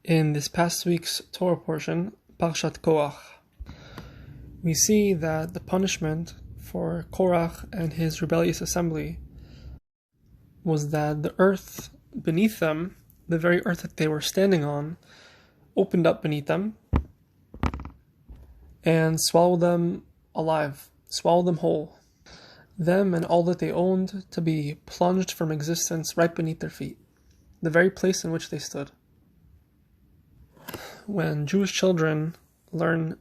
In this past week's Torah portion, Parshat Korach, we see that the punishment for Korach and his rebellious assembly was that the earth beneath them, the very earth that they were standing on, opened up beneath them and swallowed them alive, swallowed them whole, them and all that they owned to be plunged from existence right beneath their feet, the very place in which they stood. When Jewish children learn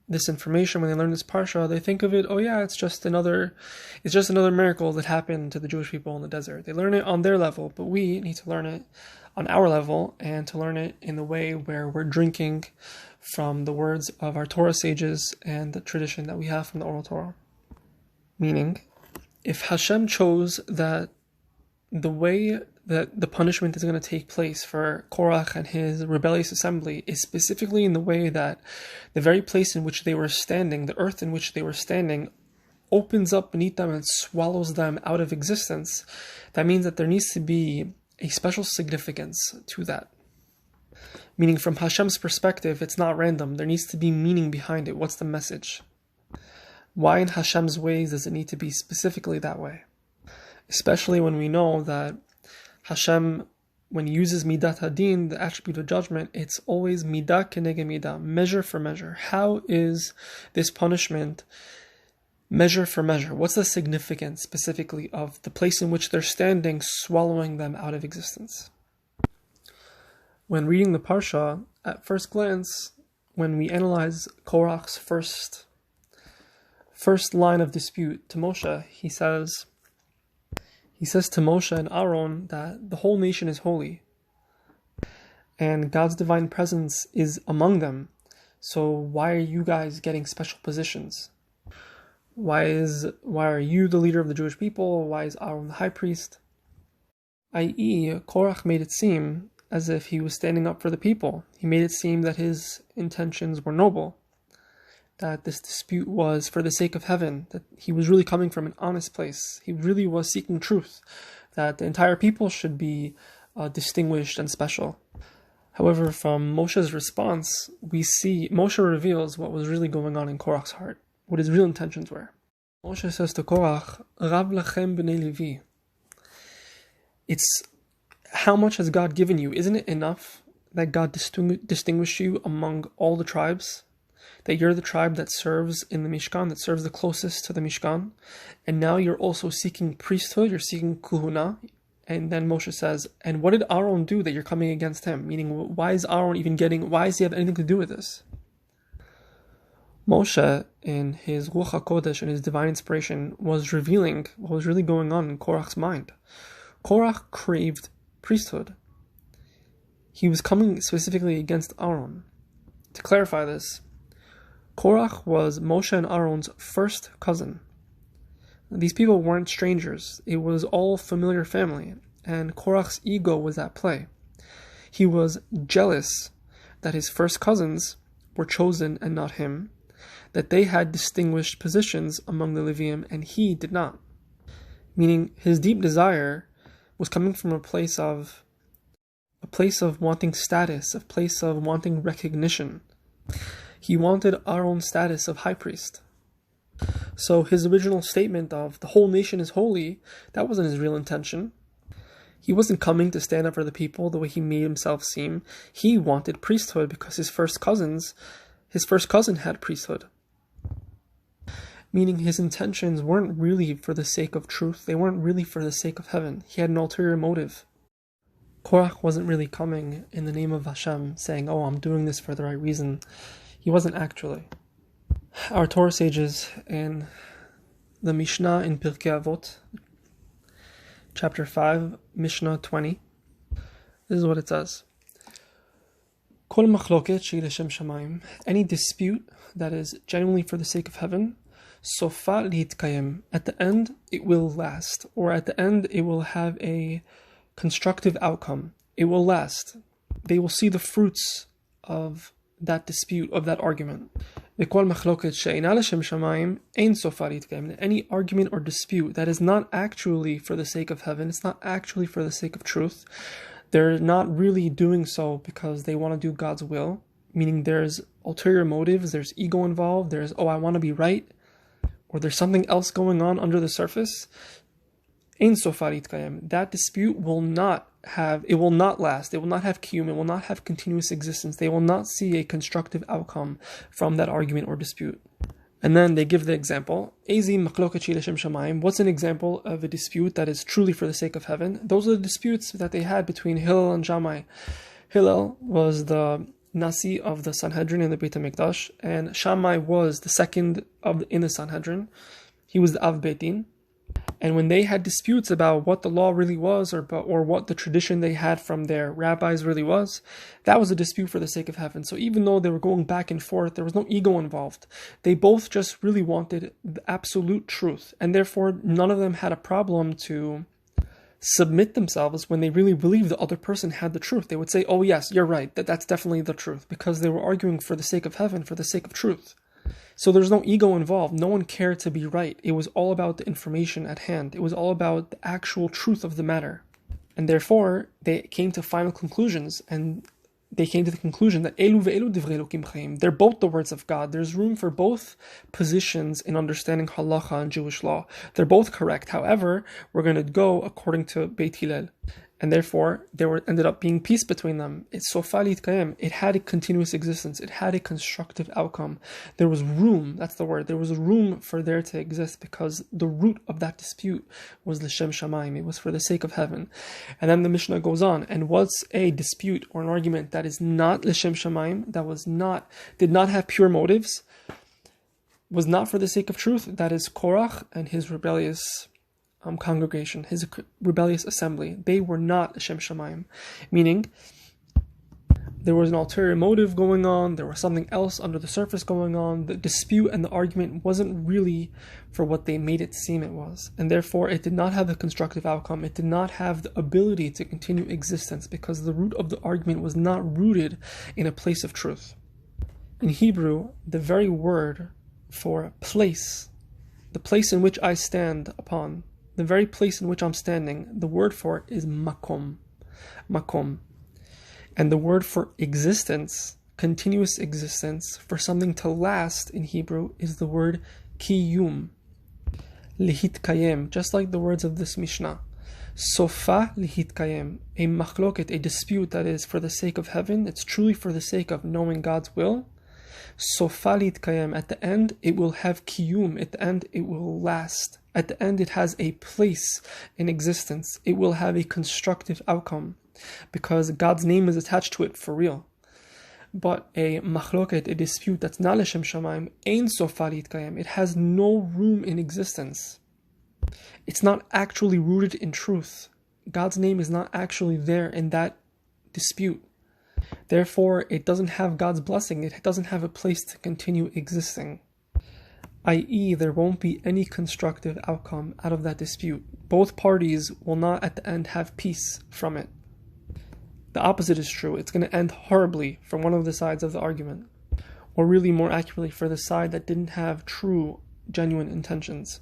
this information, when they learn this parsha, they think of it, oh yeah, it's just another miracle that happened to the Jewish people in the desert. They learn it on their level, but we need to learn it on our level, and to learn it in the way where we're drinking from the words of our Torah Sages and the tradition that we have from the oral Torah. Meaning, if Hashem chose that the way that the punishment is going to take place for Korach and his rebellious assembly is specifically in the way that the very place in which they were standing, the earth in which they were standing, opens up beneath them and swallows them out of existence, that means that there needs to be a special significance to that. Meaning, from Hashem's perspective, it's not random. There needs to be meaning behind it. What's the message? Why in Hashem's ways does it need to be specifically that way? Especially when we know that Hashem, when he uses midat hadin, the attribute of judgment, it's always midah keneged midah, measure for measure. How is this punishment measure for measure? What's the significance specifically of the place in which they're standing, swallowing them out of existence? When reading the parsha, at first glance, when we analyze Korach's first line of dispute to Moshe, he says to Moshe and Aaron that the whole nation is holy and God's divine presence is among them. So why are you guys getting special positions? Why are you the leader of the Jewish people? Why is Aaron the high priest? I.e., Korach made it seem as if he was standing up for the people. He made it seem that his intentions were noble, that this dispute was for the sake of heaven, that he was really coming from an honest place. He really was seeking truth, that the entire people should be distinguished and special. However, from Moshe's response, we see Moshe reveals what was really going on in Korach's heart, what his real intentions were. Moshe says to Korach, Rab lachem b'nei Levi. It's how much has God given you? Isn't it enough that God distinguished you among all the tribes? That you're the tribe that serves in the Mishkan, that serves the closest to the Mishkan, and now you're also seeking priesthood, you're seeking kuhuna. And then Moshe says, and what did Aaron do that you're coming against him? Meaning, why is Aaron why does he have anything to do with this? Moshe, in his Ruach HaKodesh and his divine inspiration, was revealing what was really going on in Korach's mind. Korach craved priesthood. He was coming specifically against Aaron. To clarify this, Korach was Moshe and Aaron's first cousin. These people weren't strangers. It was all familiar family, and Korach's ego was at play. He was jealous that his first cousins were chosen and not him, that they had distinguished positions among the Levium and he did not. Meaning, his deep desire was coming from a place of wanting status, a place of wanting recognition. He wanted Aaron's status of high priest. So his original statement of the whole nation is holy, that wasn't his real intention. He wasn't coming to stand up for the people the way he made himself seem. He wanted priesthood because his first cousin had priesthood. Meaning his intentions weren't really for the sake of truth, they weren't really for the sake of heaven. He had an ulterior motive. Korach wasn't really coming in the name of Hashem, saying, oh, I'm doing this for the right reason. He wasn't actually. Our Torah Sages in the Mishnah in Pirkei Avot, chapter 5, Mishnah 20, this is what it says. Kol machloket shehi l'shem shamayim, any dispute that is genuinely for the sake of heaven, sofa lihitkayim, at the end it will last, or at the end it will have a constructive outcome. It will last. They will see the fruits of that dispute, of that argument. Any argument or dispute that is not actually for the sake of heaven, it's not actually for the sake of truth, They're not really doing so because they want to do God's will, meaning there's ulterior motives, there's ego involved, there's, oh, I want to be right, or there's something else going on under the surface. Ein sofarit kayem. That dispute will not last. It will not have Kiyum. It will not have continuous existence. They will not see a constructive outcome from that argument or dispute. And then they give the example. What's an example of a dispute that is truly for the sake of heaven? Those are the disputes that they had between Hillel and Shammai. Hillel was the Nasi of the Sanhedrin in the Beit HaMikdash, and Shammai was the second in the Sanhedrin. He was the Av Beit Din. And when they had disputes about what the law really was, or what the tradition they had from their rabbis really was, that was a dispute for the sake of heaven. So even though they were going back and forth, there was no ego involved. They both just really wanted the absolute truth, and therefore none of them had a problem to submit themselves when they really believed the other person had the truth. They would say, oh yes, you're right, that's definitely the truth, because they were arguing for the sake of heaven, for the sake of truth. So there's no ego involved. No one cared to be right. It was all about the information at hand. It was all about the actual truth of the matter. And therefore, they came to final conclusions, and they came to the conclusion that Elu ve'elu divrei Elokim chayim. They're both the words of God. There's room for both positions in understanding halacha and Jewish law. They're both correct. However, we're going to go according to Beit Hillel. And therefore, there ended up being peace between them. It's sofalit kayem. It had a continuous existence. It had a constructive outcome. There was room, that's the word, there was room for there to exist, because the root of that dispute was l'shem shamayim. It was for the sake of heaven. And then the Mishnah goes on, and what's a dispute or an argument that is not l'shem shamayim, that did not have pure motives, was not for the sake of truth? That is Korach and his rebellious congregation, his rebellious assembly. They were not Hashem Shamayim, meaning there was an ulterior motive going on, there was something else under the surface going on. The dispute and the argument wasn't really for what they made it seem it was, and therefore it did not have a constructive outcome. It did not have the ability to continue existence, because the root of the argument was not rooted in a place of truth. In Hebrew, the very word for place, the place in which I stand upon, the very place in which I'm standing, the word for it is Makom. Makom. And the word for existence, continuous existence, for something to last in Hebrew, is the word Kiyum. Lihitkayem, just like the words of this Mishnah. Sofa lihitkayem, a machloket, a dispute that is for the sake of heaven, it's truly for the sake of knowing God's will. Sofa lihitkayem, at the end it will have Kiyum, at the end it will last. At the end, it has a place in existence. It will have a constructive outcome, because God's name is attached to it for real. But a machloket, a dispute that's not l'shem shamayim, ein sofarit kayem. It has no room in existence. It's not actually rooted in truth. God's name is not actually there in that dispute. Therefore, it doesn't have God's blessing. It doesn't have a place to continue existing. I.e., there won't be any constructive outcome out of that dispute. Both parties will not at the end have peace from it. The opposite is true. It's going to end horribly for one of the sides of the argument, or really more accurately for the side that didn't have true, genuine intentions.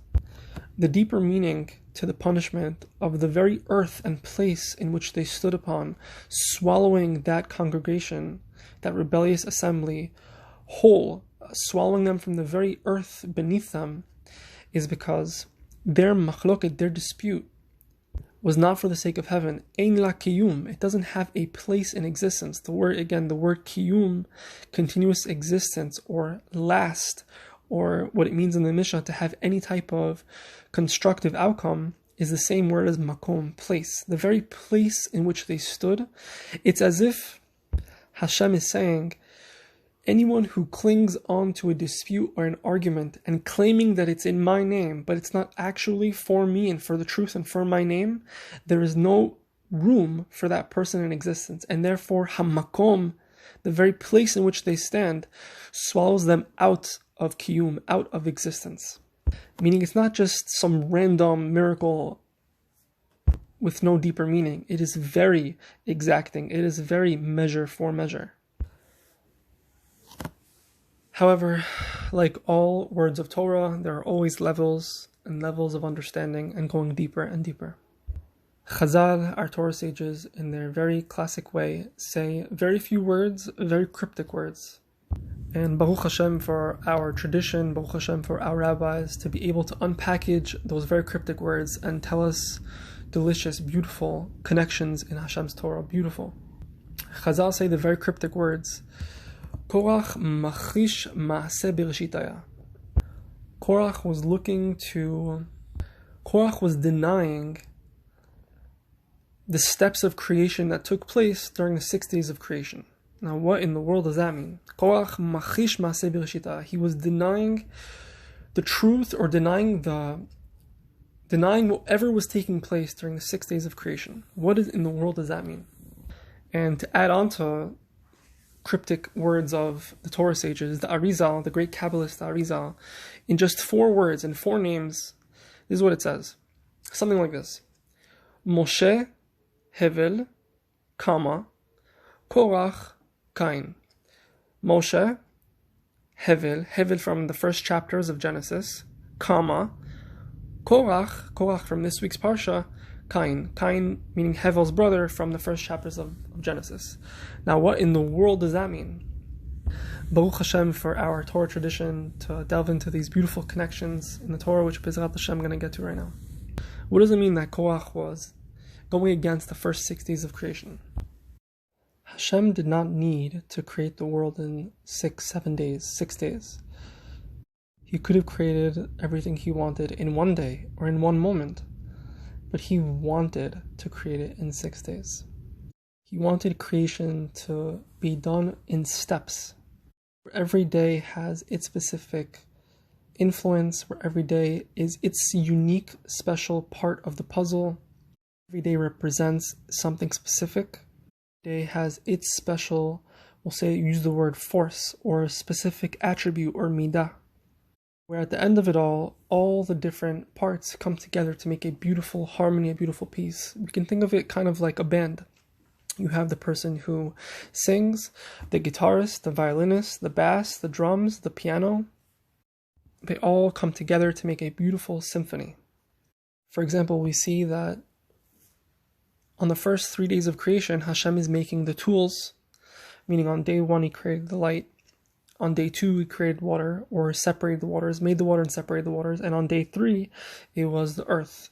The deeper meaning to the punishment of the very earth and place in which they stood upon, swallowing that congregation, that rebellious assembly, whole, swallowing them from the very earth beneath them, is because their machloket, their dispute, was not for the sake of heaven. Ein la kiyum. It doesn't have a place in existence. The word kiyum, continuous existence, or last, or what it means in the Mishnah to have any type of constructive outcome, is the same word as makom, place. The very place in which they stood, it's as if Hashem is saying, anyone who clings on to a dispute or an argument and claiming that it's in my name, but it's not actually for me and for the truth and for my name, there is no room for that person in existence. And therefore, hamakom, the very place in which they stand, swallows them out of Kiyum, out of existence. Meaning it's not just some random miracle with no deeper meaning. It is very exacting. It is very measure for measure. However, like all words of Torah, there are always levels and levels of understanding and going deeper and deeper. Chazal, our Torah Sages, in their very classic way, say very few words, very cryptic words. And Baruch Hashem for our tradition, Baruch Hashem for our rabbis, to be able to unpackage those very cryptic words and tell us delicious, beautiful connections in Hashem's Torah. Beautiful. Chazal say the very cryptic words, Korach Moshe Hevel. Korach was denying the steps of creation that took place during the 6 days of creation. Now, what in the world does that mean? Korach Moshe Hevel. He was denying the truth, or denying whatever was taking place during the 6 days of creation. What in the world does that mean? And to add on to cryptic words of the Torah Sages, the Arizal, the great Kabbalist Arizal, in just 4 words and 4 names, this is what it says. Something like this. Moshe Hevel, Korach Kayin. Moshe Hevel from the first chapters of Genesis, Korach from this week's Parsha, Kayin meaning Hevel's brother from the first chapters of Genesis. Now, what in the world does that mean? Baruch Hashem for our Torah tradition to delve into these beautiful connections in the Torah, which Bezrat Hashem I'm going to get to right now. What does it mean that Korach was going against the first 6 days of creation? Hashem did not need to create the world in 6 days. He could have created everything he wanted in 1 day or in 1 moment, but he wanted to create it in 6 days. He wanted creation to be done in steps, where every day has its specific influence, where every day is its unique, special part of the puzzle. Every day represents something specific. Every day has its special, use the word force, or a specific attribute or midah, where at the end of it all the different parts come together to make a beautiful harmony, a beautiful piece. We can think of it kind of like a band. You have the person who sings, the guitarist, the violinist, the bass, the drums, the piano. They all come together to make a beautiful symphony. For example, we see that on the first 3 days of creation, Hashem is making the tools, meaning on day 1 he created the light. On day 2, he created water, or separated the waters, made the water and separated the waters. And on day 3, it was the earth.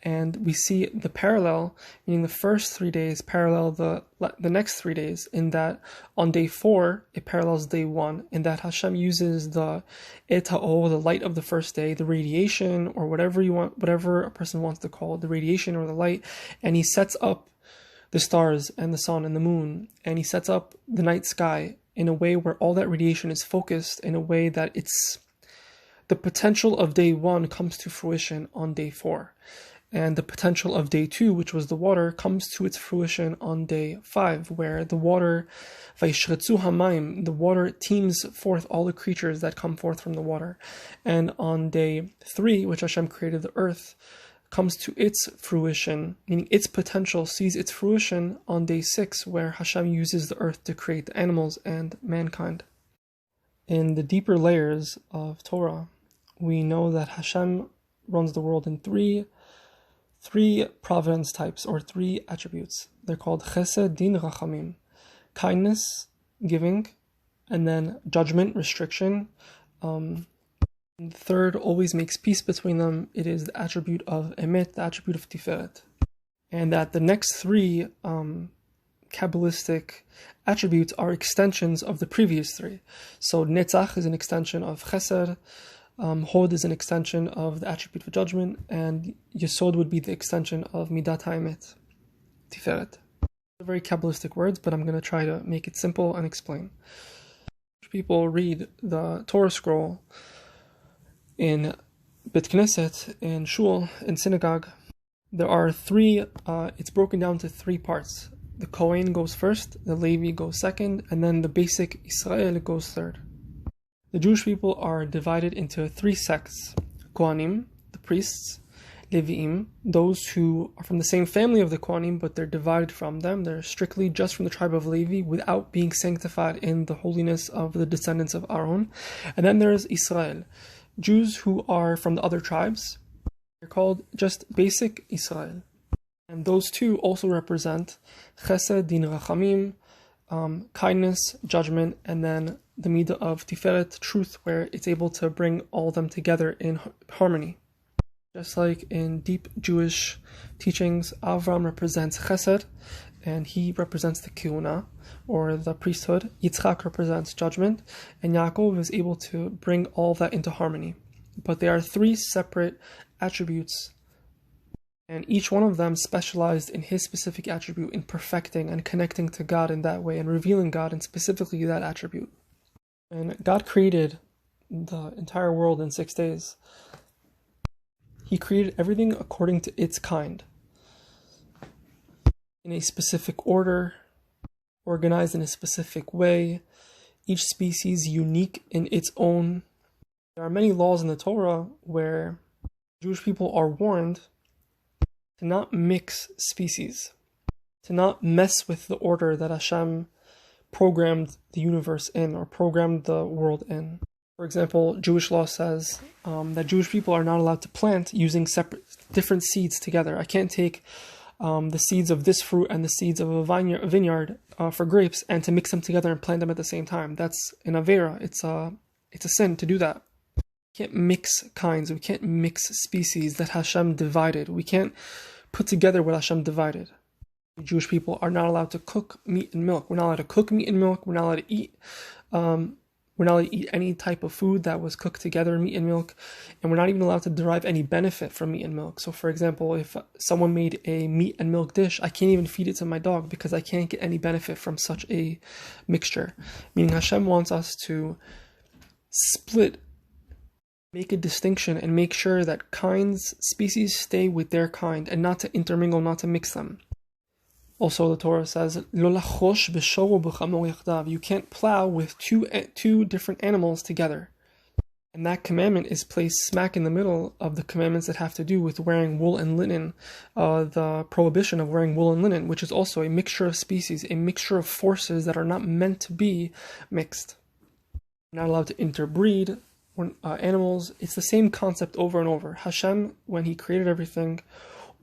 And we see the parallel, meaning the first 3 days parallel the next 3 days, in that on day 4, it parallels day 1, in that Hashem uses the eta'or, the light of the first day, the radiation, or whatever a person wants to call it, the radiation or the light, and he sets up the stars and the sun and the moon, and he sets up the night sky in a way where all that radiation is focused, in a way that the potential of day 1 comes to fruition on day 4. And the potential of day 2, which was the water, comes to its fruition on day 5, where the water, vayishretzu hamayim, the water teams forth all the creatures that come forth from the water. And on day 3, which Hashem created the earth, comes to its fruition, meaning its potential sees its fruition on day 6, where Hashem uses the earth to create the animals and mankind. In the deeper layers of Torah, we know that Hashem runs the world in three providence types, or 3 attributes. They're called chesed, din, rachamim. Kindness, giving, and then judgment, restriction. And the third always makes peace between them. It is the attribute of emet, the attribute of tiferet. And that the next 3 Kabbalistic attributes are extensions of the previous 3. So netzach is an extension of chesed, Hod is an extension of the attribute of judgment, and Yesod would be the extension of Midat HaEmet, Tiferet. They're very Kabbalistic words, but I'm going to try to make it simple and explain. People read the Torah scroll in Bet Knesset, in Shul, in synagogue. There are 3, it's broken down to 3 parts. The Kohen goes first, the Levi goes second, and then the basic Israel goes third. The Jewish people are divided into 3 sects: Kohanim, the priests; Leviim, those who are from the same family of the Kohanim, but they're divided from them. They're strictly just from the tribe of Levi, without being sanctified in the holiness of the descendants of Aaron. And then there's Israel, Jews who are from the other tribes. They're called just basic Israel. And those two also represent chesed, din, rachamim, kindness, judgment, and then the midah of tiferet, truth, where it's able to bring all of them together in harmony. Just like in deep Jewish teachings, Avram represents chesed, and he represents the keuna, or the priesthood. Yitzchak represents judgment, and Yaakov is able to bring all that into harmony. But they are three separate attributes, and each one of them specialized in his specific attribute, in perfecting and connecting to God in that way, and revealing God in specifically that attribute. And God created the entire world in 6 days. He created everything according to its kind, in a specific order, organized in a specific way, each species unique in its own. There are many laws in the Torah where Jewish people are warned to not mix species, to not mess with the order that Hashem programmed the universe in, or programmed the world in. For example, Jewish law says that Jewish people are not allowed to plant using different seeds together. I can't take the seeds of this fruit and the seeds of a vineyard for grapes and to mix them together and plant them at the same time. That's an avera. It's a sin to do that. We can't mix kinds. We can't mix species that Hashem divided. We can't put together what Hashem divided. Jewish people are not allowed to cook meat and milk. We're not allowed to cook meat and milk. We're not allowed to eat. We're not allowed to eat any type of food that was cooked together, meat and milk, and we're not even allowed to derive any benefit from meat and milk. So, for example, if someone made a meat and milk dish, I can't even feed it to my dog because I can't get any benefit from such a mixture. Meaning Hashem wants us to split, make a distinction, and make sure that species stay with their kind, and not to intermingle, not to mix them. Also, the Torah says, you can't plow with two different animals together. And that commandment is placed smack in the middle of the commandments that have to do with wearing wool and linen, the prohibition of wearing wool and linen, which is also a mixture of species, a mixture of forces that are not meant to be mixed. We're not allowed to interbreed animals. It's the same concept over and over. Hashem, when he created everything,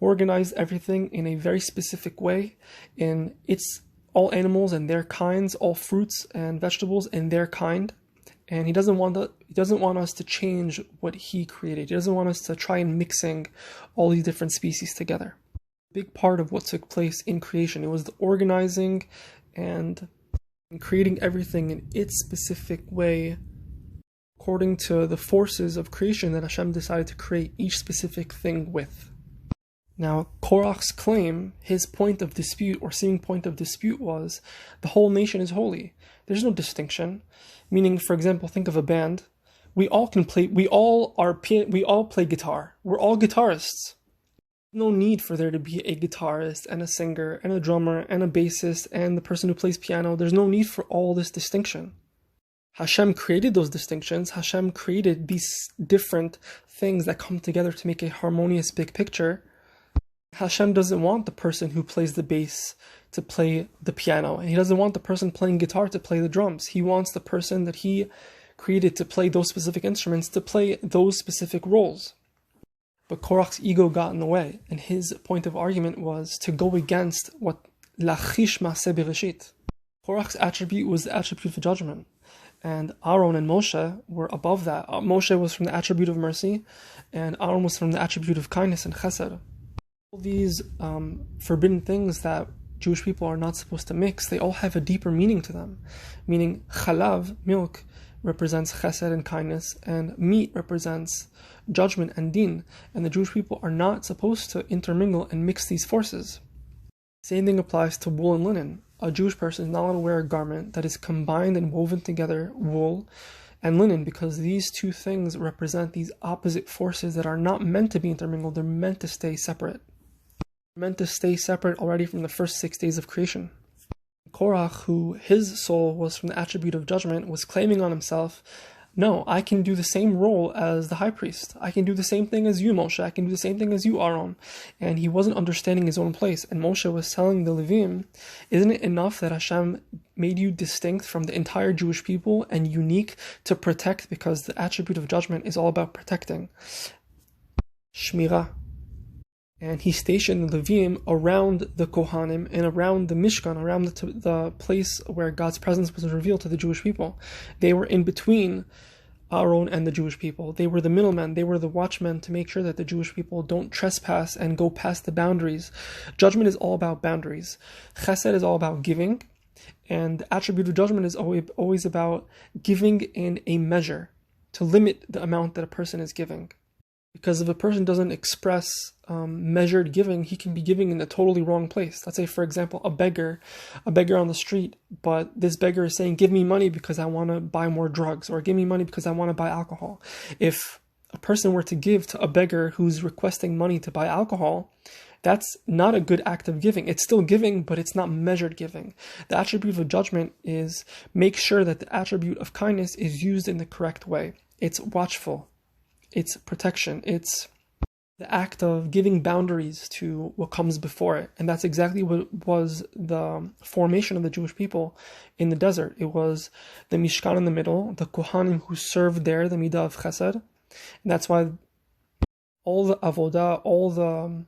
organized everything in a very specific way, in its all animals and their kinds, all fruits and vegetables and their kind, and he doesn't want us to change what he created. He doesn't want us to try and mixing all these different species together. A big part of what took place in creation, it was the organizing and creating everything in its specific way, according to the forces of creation that Hashem decided to create each specific thing with. Now, Korach's claim, his point of dispute, or seeming point of dispute, was the whole nation is holy. There's no distinction. Meaning, for example, think of a band. We all play guitar. We're all guitarists. No need for there to be a guitarist and a singer and a drummer and a bassist and the person who plays piano. There's no need for all this distinction. Hashem created those distinctions. Hashem created these different things that come together to make a harmonious big picture. Hashem doesn't want the person who plays the bass to play the piano, and he doesn't want the person playing guitar to play the drums. He wants the person that he created to play those specific instruments to play those specific roles. But Korach's ego got in the way, and his point of argument was to go against what lachish maaseh bereshit. Korach's attribute was the attribute of judgment, and Aaron and Moshe were above that. Moshe was from the attribute of mercy, and Aaron was from the attribute of kindness and chesed. All these forbidden things that Jewish people are not supposed to mix, they all have a deeper meaning to them. Meaning, chalav, milk, represents chesed and kindness, and meat represents judgment and din. And the Jewish people are not supposed to intermingle and mix these forces. Same thing applies to wool and linen. A Jewish person is not allowed to wear a garment that is combined and woven together, wool and linen, because these two things represent these opposite forces that are not meant to be intermingled. They're meant to stay separate. Meant to stay separate already from the first 6 days of creation. Korach, who his soul was from the attribute of judgment, was claiming on himself, no, I can do the same role as the high priest. I can do the same thing as you, Moshe. I can do the same thing as you, Aaron. And he wasn't understanding his own place. And Moshe was telling the Levim, isn't it enough that Hashem made you distinct from the entire Jewish people and unique to protect, because the attribute of judgment is all about protecting. Shmirah. And he stationed the Levim around the Kohanim and around the Mishkan, around the place where God's presence was revealed to the Jewish people. They were in between Aaron and the Jewish people. They were the middlemen. They were the watchmen to make sure that the Jewish people don't trespass and go past the boundaries. Judgment is all about boundaries. Chesed is all about giving. And the attribute of judgment is always about giving in a measure to limit the amount that a person is giving. Because if a person doesn't express measured giving, he can be giving in a totally wrong place. Let's say, for example, a beggar on the street, but this beggar is saying, give me money because I want to buy more drugs, or give me money because I want to buy alcohol. If a person were to give to a beggar who's requesting money to buy alcohol, that's not a good act of giving. It's still giving, but it's not measured giving. The attribute of judgment is make sure that the attribute of kindness is used in the correct way. It's watchful. It's protection. It's the act of giving boundaries to what comes before it. And that's exactly what was the formation of the Jewish people in the desert. It was the Mishkan in the middle, the Kohanim who served there, the Midah of Chesed. And that's why all the avodah, all the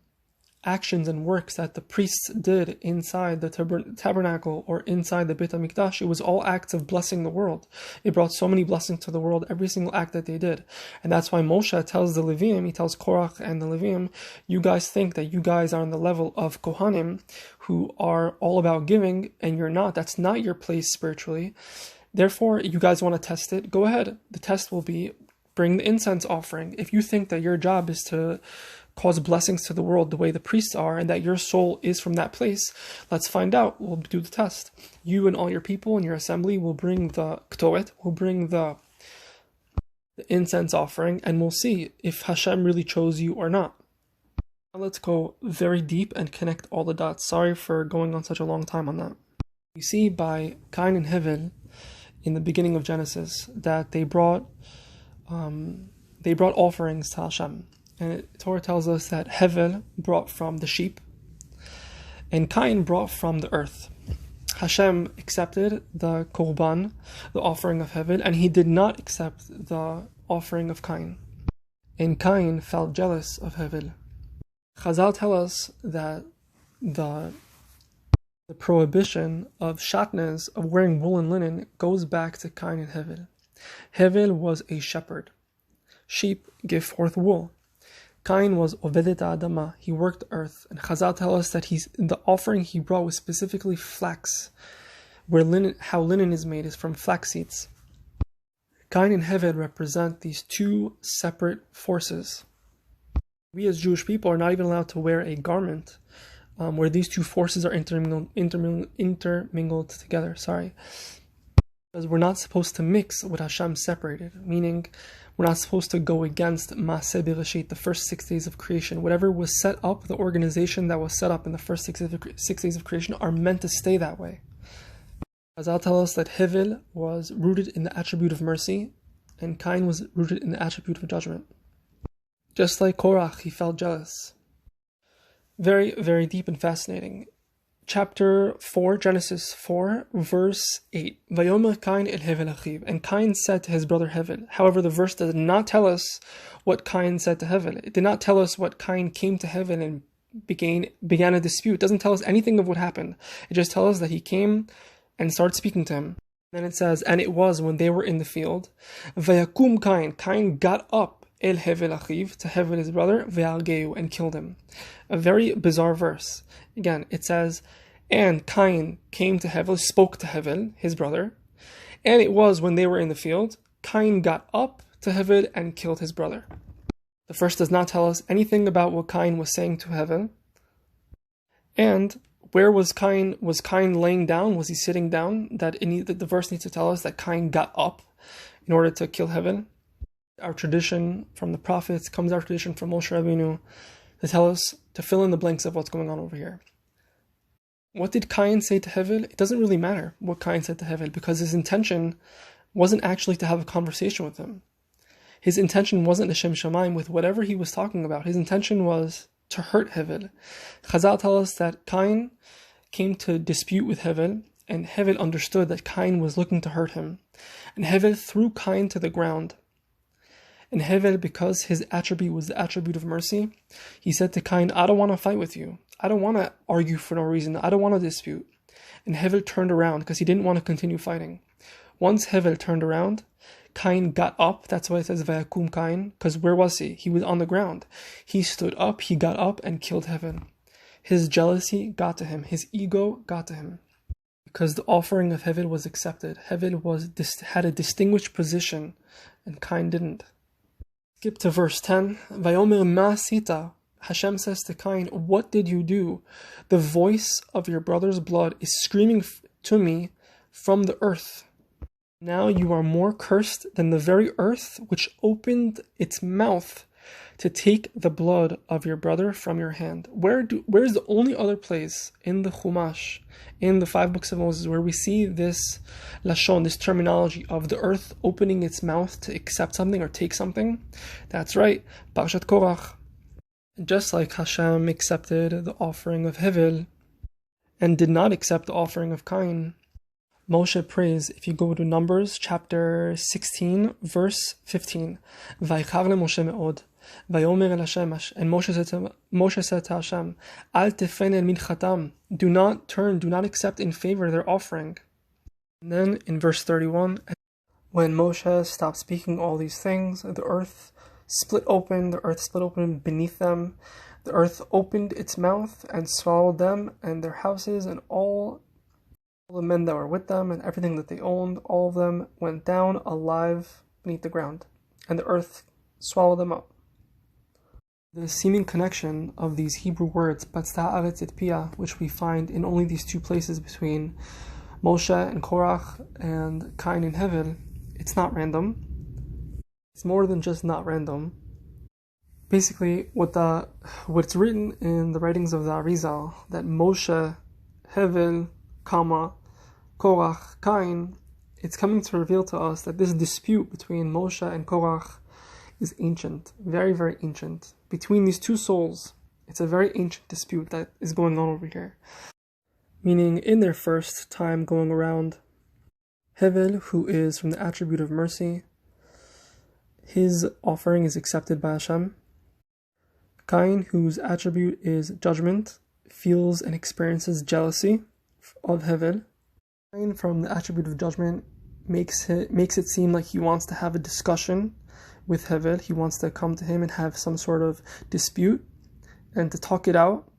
actions and works that the priests did inside the tabernacle or inside the Beit HaMikdash, it was all acts of blessing the world. It brought so many blessings to the world, every single act that they did. And that's why Moshe tells the Levim, he tells Korach and the Levim, you guys think that you guys are on the level of Kohanim who are all about giving, and you're not. That's not your place spiritually. Therefore, you guys want to test it, go ahead. The test will be bring the incense offering. If you think that your job is to cause blessings to the world the way the priests are, and that your soul is from that place, let's find out. We'll do the test. You and all your people in your assembly will bring the ktoet, will bring the incense offering, and we'll see if Hashem really chose you or not. Now let's go very deep and connect all the dots. Sorry for going on such a long time on that. You see by Kayin and Hevel in the beginning of Genesis that they brought offerings to Hashem. And Torah tells us that Hevel brought from the sheep, and Kayin brought from the earth. Hashem accepted the korban, the offering of Hevel, and he did not accept the offering of Kayin. And Kayin felt jealous of Hevel. Chazal tell us that the prohibition of shatnez, of wearing wool and linen, goes back to Kayin and Hevel. Hevel was a shepherd. Sheep give forth wool. Kayin was ovedet adama, he worked earth, and Chazal tell us that the offering he brought was specifically flax, where how linen is made is from flax seeds. Kayin and Hevel represent these two separate forces. We as Jewish people are not even allowed to wear a garment where these two forces are intermingled together. Because we're not supposed to mix what Hashem separated, meaning we're not supposed to go against Maaseh Bereshit, the first 6 days of creation. Whatever was set up, the organization that was set up in the first 6 days of creation are meant to stay that way. Chazal tell us that Hevel was rooted in the attribute of mercy, and Kayin was rooted in the attribute of judgment. Just like Korach, he felt jealous. Very, very deep and fascinating. Chapter 4, Genesis 4, verse 8. Vayomer Kayin el Hevel achiv. And Kayin said to his brother Hevel. However, the verse does not tell us what Kayin said to Hevel. It did not tell us what Kayin came to Hevel and began a dispute. It doesn't tell us anything of what happened. It just tells us that he came and started speaking to him. Then it says, and it was when they were in the field. Vayakum Kayin. Kayin got up el Hevel achiv, to Hevel his brother, ve'argeu, and killed him. A very bizarre verse. Again, it says, and Kayin came to Hevel, spoke to Hevel, his brother, and it was when they were in the field, Kayin got up to Hevel and killed his brother. The first does not tell us anything about what Kayin was saying to Hevel. And where was Kayin? Was Kayin laying down? Was he sitting down? The verse needs to tell us that Kayin got up in order to kill Hevel. Our tradition from the prophets comes our tradition from Moshe Rabbeinu to tell us, to fill in the blanks of what's going on over here. What did Kayin say to Hevel? It doesn't really matter what Kayin said to Hevel, because his intention wasn't actually to have a conversation with him. His intention wasn't Hashem Shamayim with whatever he was talking about. His intention was to hurt Hevel. Chazal tell us that Kayin came to dispute with Hevel, and Hevel understood that Kayin was looking to hurt him. And Hevel threw Kayin to the ground. And Hevel, because his attribute was the attribute of mercy, he said to Kayin, I don't want to fight with you. I don't want to argue for no reason. I don't want to dispute. And Hevel turned around because he didn't want to continue fighting. Once Hevel turned around, Kayin got up. That's why it says Vayakum Kayin, because where was he? He was on the ground. He stood up, he got up and killed Hevel. His jealousy got to him. His ego got to him. Because the offering of Hevel was accepted. Hevel had a distinguished position, and Kayin didn't. Skip to verse 10. Vayomer ma sita. Hashem says to Kayin, what did you do? The voice of your brother's blood is screaming to me from the earth. Now you are more cursed than the very earth which opened its mouth to take the blood of your brother from your hand. Where's the only other place in the Chumash, in the 5 books of Moses, where we see this lashon, this terminology of the earth opening its mouth to accept something or take something? That's right, Parshat Korach. Just like Hashem accepted the offering of Hevel and did not accept the offering of Kayin, Moshe prays, if you go to Numbers chapter 16, verse 15, Vaychar Moshe me'od, Vayomer el Hashem, and Moshe said to Hashem, Al tefen el minchatam, do not accept in favor their offering. And then in verse 31, when Moshe stopped speaking all these things, the earth split open beneath them. The earth opened its mouth and swallowed them and their houses and all the men that were with them and everything that they owned. All of them went down alive beneath the ground, and the earth swallowed them up. The seeming connection of these Hebrew words, Patzta Aretz et Pia, which we find in only these 2 places between Moshe and Korach and Kayin and Hevel, it's not random. It's more than just not random. Basically, what's written in the writings of the Arizal, that Moshe, Hevel, Korach, Kayin, it's coming to reveal to us that this dispute between Moshe and Korach is ancient, very, very ancient. Between these 2 souls, it's a very ancient dispute that is going on over here. Meaning, in their first time going around, Hevel, who is from the attribute of mercy, his offering is accepted by Hashem. Kayin, whose attribute is judgment, feels and experiences jealousy of Hevel. Kayin, from the attribute of judgment, makes it seem like he wants to have a discussion with Hevel. He wants to come to him and have some sort of dispute and to talk it out.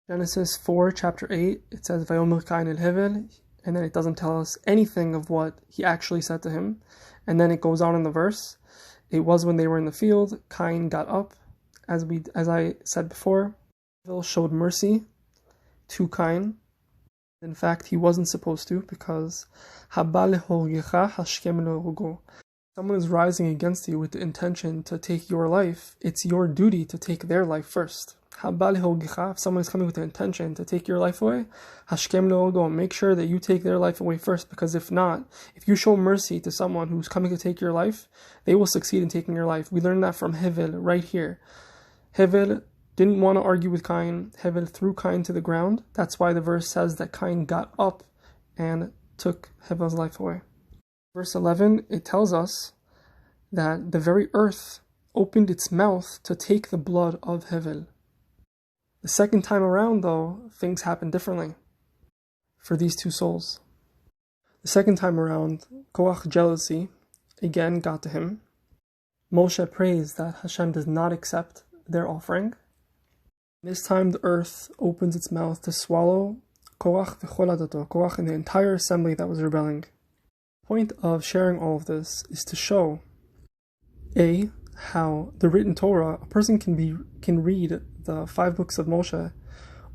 Genesis 4, chapter 8, it says, Vayomer Kayin el Hevel, and then it doesn't tell us anything of what he actually said to him. And then it goes on in the verse. It was when they were in the field, Kayin got up, as I said before. Hevel showed mercy to Kayin. In fact, he wasn't supposed to, because someone is rising against you with the intention to take your life. It's your duty to take their life first. If someone is coming with the intention to take your life away, make sure that you take their life away first, because if not, if you show mercy to someone who's coming to take your life, they will succeed in taking your life. We learn that from Hevel right here. Hevel didn't want to argue with Kayin. Hevel threw Kayin to the ground. That's why the verse says that Kayin got up and took Hevel's life away. Verse 11, it tells us that the very earth opened its mouth to take the blood of Hevel. The second time around, though, things happened differently for these 2 souls. The second time around, Korach's jealousy again got to him. Moshe prays that Hashem does not accept their offering. This time the earth opens its mouth to swallow Korach Korach and the entire assembly that was rebelling. The point of sharing all of this is to show how the written Torah, a person can read the 5 books of Moshe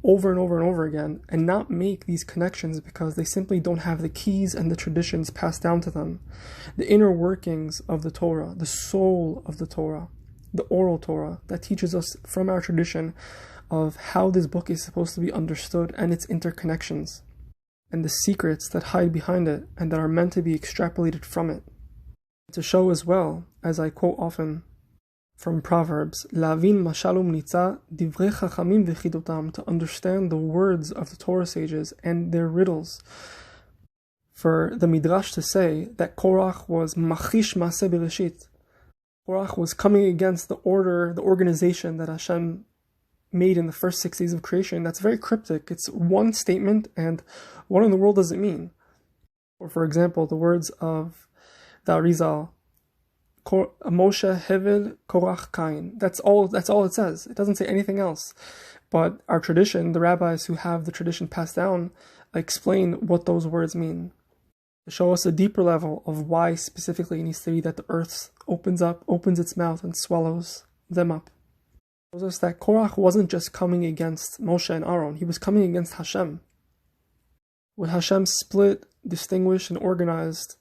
over and over and over again and not make these connections because they simply don't have the keys and the traditions passed down to them. The inner workings of the Torah, the soul of the Torah, the oral Torah that teaches us from our tradition of how this book is supposed to be understood and its interconnections and the secrets that hide behind it and that are meant to be extrapolated from it. To show as well, as I quote often from Proverbs, Lavin mashalum nitza divrei chachamim v'chidotam, to understand the words of the Torah Sages and their riddles. For the Midrash to say that Korach was machish maaseh bereshit. Korach was coming against the order, the organization that Hashem made in the first 6 days of creation. That's very cryptic. It's one statement, and what in the world does it mean? Or for example, the words of the Arizal, Moshe Hevel, Korach Kayin. That's all it says. It doesn't say anything else. But our tradition, the rabbis who have the tradition passed down, explain what those words mean, to show us a deeper level of why specifically it needs to be that the earth opens its mouth and swallows them up. It shows us that Korach wasn't just coming against Moshe and Aaron, he was coming against Hashem. What Hashem split, distinguished, and organized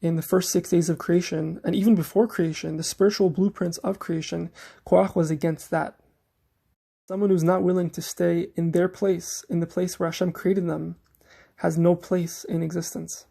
in the first 6 days of creation, and even before creation, the spiritual blueprints of creation, Korach was against that. Someone who's not willing to stay in their place, in the place where Hashem created them, has no place in existence.